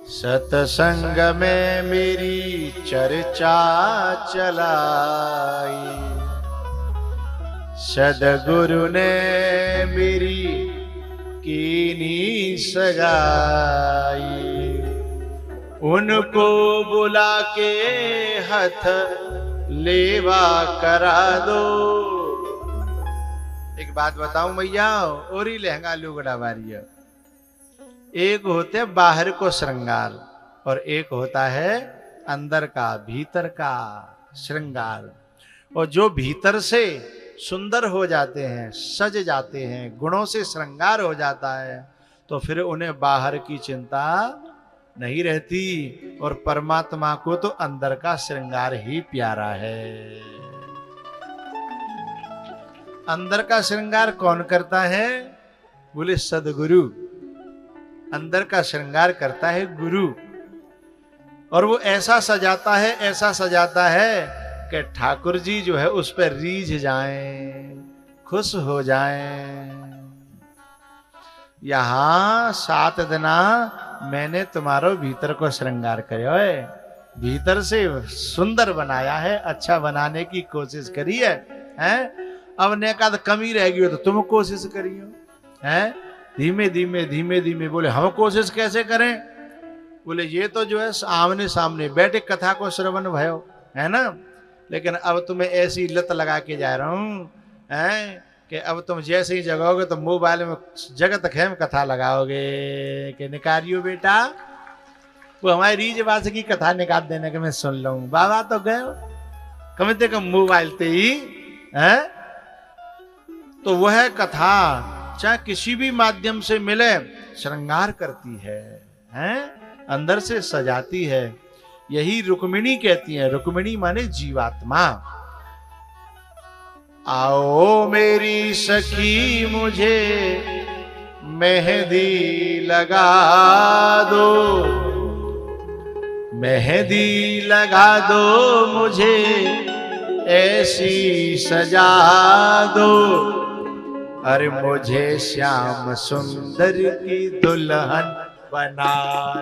सतसंग में मेरी चर्चा चलाई, सदगुरु ने मेरी कीनी सगाई। उनको बुला के हथ लेवा करा दो। एक बात बताऊं भैया, ओरी लहंगा लुगड़ा वारिया, एक होते बाहर को श्रृंगार और एक होता है अंदर का भीतर का श्रृंगार। और जो भीतर से सुंदर हो जाते हैं, सज जाते हैं, गुणों से श्रृंगार हो जाता है, तो फिर उन्हें बाहर की चिंता नहीं रहती। और परमात्मा को तो अंदर का श्रृंगार ही प्यारा है। अंदर का श्रृंगार कौन करता है? बोले सदगुरु। अंदर का श्रृंगार करता है गुरु। और वो ऐसा सजाता है, ऐसा सजाता है कि ठाकुर जी जो है उस पर रीझ जाएं, खुश हो जाएं। यहां 7 दिना मैंने तुम्हारो भीतर को श्रृंगार करो है, भीतर से सुंदर बनाया है, अच्छा बनाने की कोशिश करी है, हैं? अब ने का कमी रह गई हो तो तुम कोशिश करियो, हैं? धीमे धीमे धीमे धीमे। बोले हम कोशिश कैसे करें? बोले ये तो जो है आमने सामने बैठे कथा को श्रवण भयो है ना, लेकिन अब तुम्हें ऐसी लत लगा के जा रहा हूं, हैं, कि अब तुम जैसे ही जगाओगे तो मोबाइल में जगत खेम कथा लगाओगे कि निकारियो बेटा, वो हमारी रीजवास की कथा निकाल देने के मैं सुन लूं। बाबा तो गए कम से कम मोबाइल ते ही है। तो वह कथा चाहे किसी भी माध्यम से मिले श्रृंगार करती है, हैं? अंदर से सजाती है। यही रुक्मिणी कहती है। रुक्मिणी माने जीवात्मा। आओ मेरी सखी मुझे मेहंदी लगा दो, मेहंदी लगा दो मुझे ऐसी सजा दो। अरे मुझे श्याम सुंदर की दुल्हन बना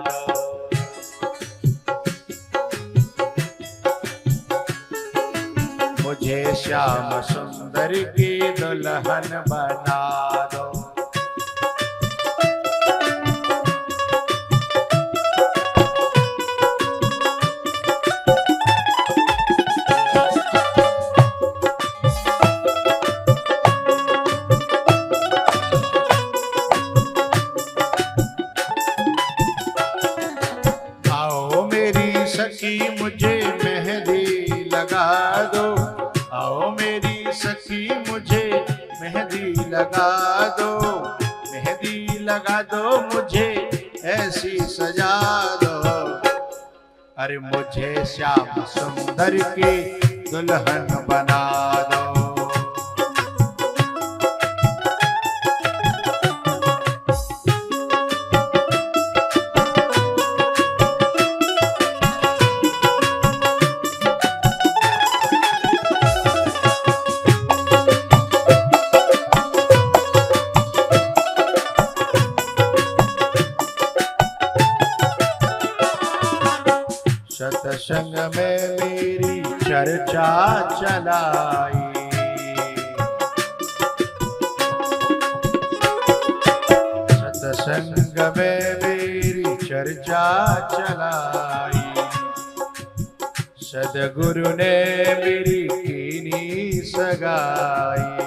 दो। मुझे श्याम सुंदर की दुल्हन बना दो। सखी मुझे मेहंदी लगा दो, आओ मेरी सखी मुझे मेहंदी लगा दो, मेहंदी लगा दो मुझे ऐसी सजा दो। अरे मुझे श्याम सुंदर की दुल्हन बना दो। सत्संग में मेरी चर्चा चलाई, सत्संग में मेरी चर्चा चलाई। सदगुरु ने मेरी कीनी सगाई।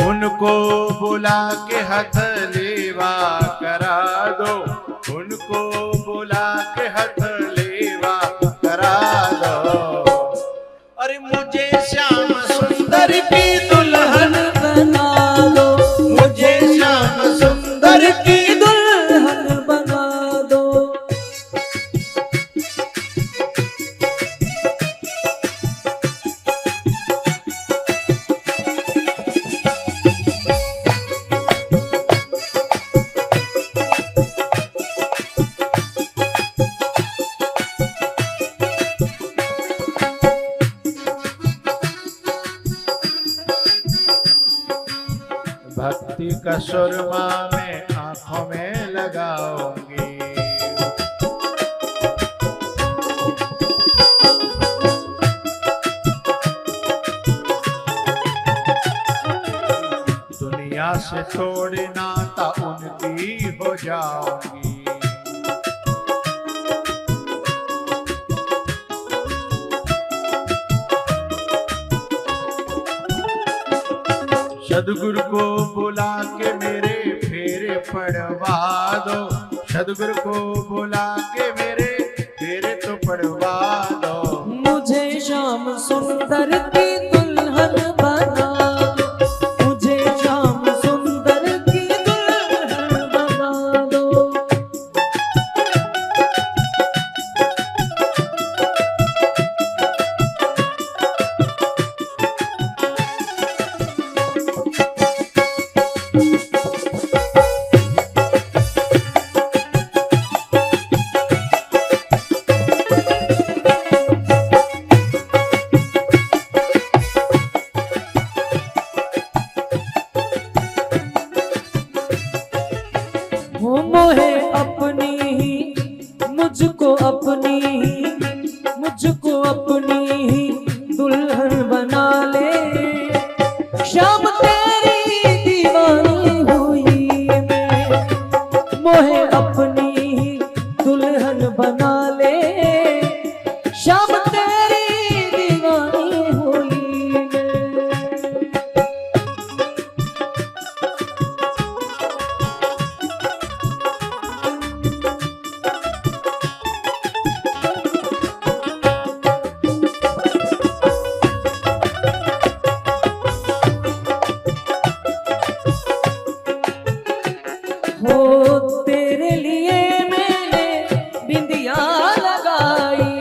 उनको बुला के हथ लेवा करा दो, उनको बुला के हथ लेवा करा दो। अरे मुझे श्याम सुंदर की दुल्हन बना दो, मुझे श्याम सुंदर की दुल्हन बना दो। भक्ति का सुरमा मैं आंखों में लगाऊंगी। दुनिया से थोड़ी नाता उनकी हो जाऊंगी। सदगुरु को बुला के मेरे फेरे पड़वा दो, सदगुरु को बुला के मेरे फेरे तो पड़वा दो। मुझे श्याम सुंदर की दुल्हन बना दो, मुझे श्याम सुंदर की दुल्हन बना दो। मोहे अपनी ही मुझको अपनी ही मुझको अपनी ही दुल्हन बना ले। शाम तेरी दीवानी हुई मैं, मोहे अपनी ही दुल्हन बना ले। शाम तेरी दीवानी हुई मैं। हो तेरे लिए मैंने बिंदिया लगाई,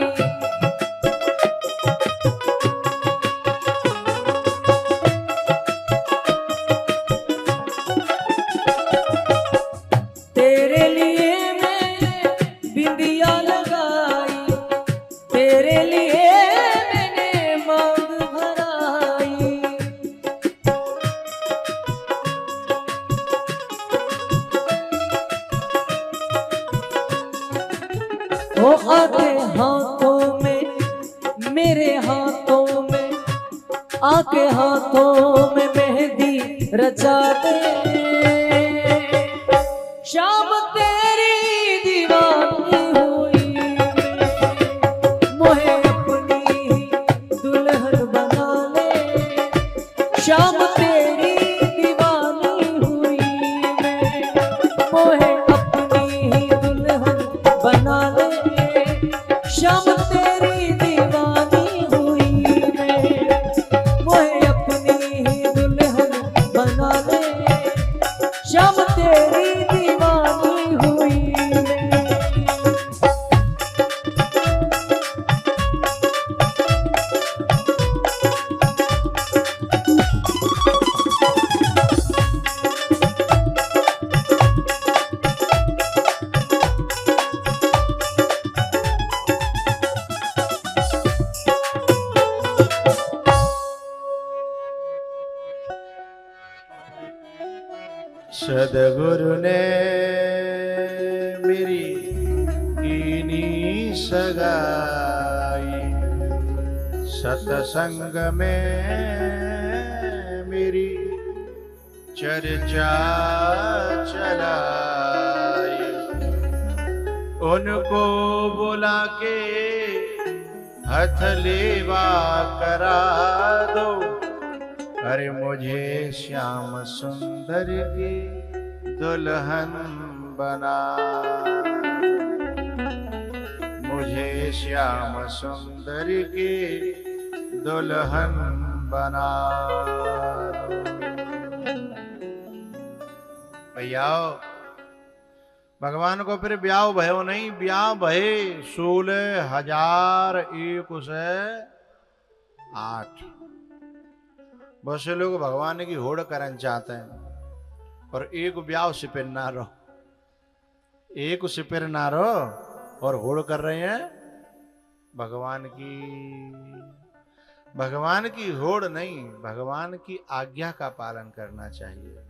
तेरे लिए मैंने बिंदिया लगाई, तेरे लिए मैंने मांग भराई। ओ आके हाथों में मेरे हाथों में, आके हाथों में मेहंदी रचा दे। शाम तेरी दीवानी हुई मैं, मोहे अपनी ही दुल्हन बना ले। शाम तेरी दीवानी हुई मैं, मोहे अपनी ही दुल्हन बना ले। शाम तेरी दीवानी हुई मैं, मोहे अपनी ही दुल्हन बना ले। शाम तेरी दीवानी हुई मैं। सदगुरु ने मेरी कीनी सगाई, सतसंग में मेरी चर्चा चलाई। उनको बुला के हथलेवा करा दो, अरे मुझे श्याम सुंदर की दुल्हन बना। मुझे श्याम सुंदर की दुल्हन बना। भैया भगवान को फिर ब्याह भयो नहीं, ब्याह भये 16,001 बहुत से लोग भगवान की होड़ करना चाहते हैं, और एक ब्याह सिपिर ना रहो, एक सिपिर ना रहो और होड़ कर रहे हैं भगवान की होड़ नहीं, भगवान की आज्ञा का पालन करना चाहिए।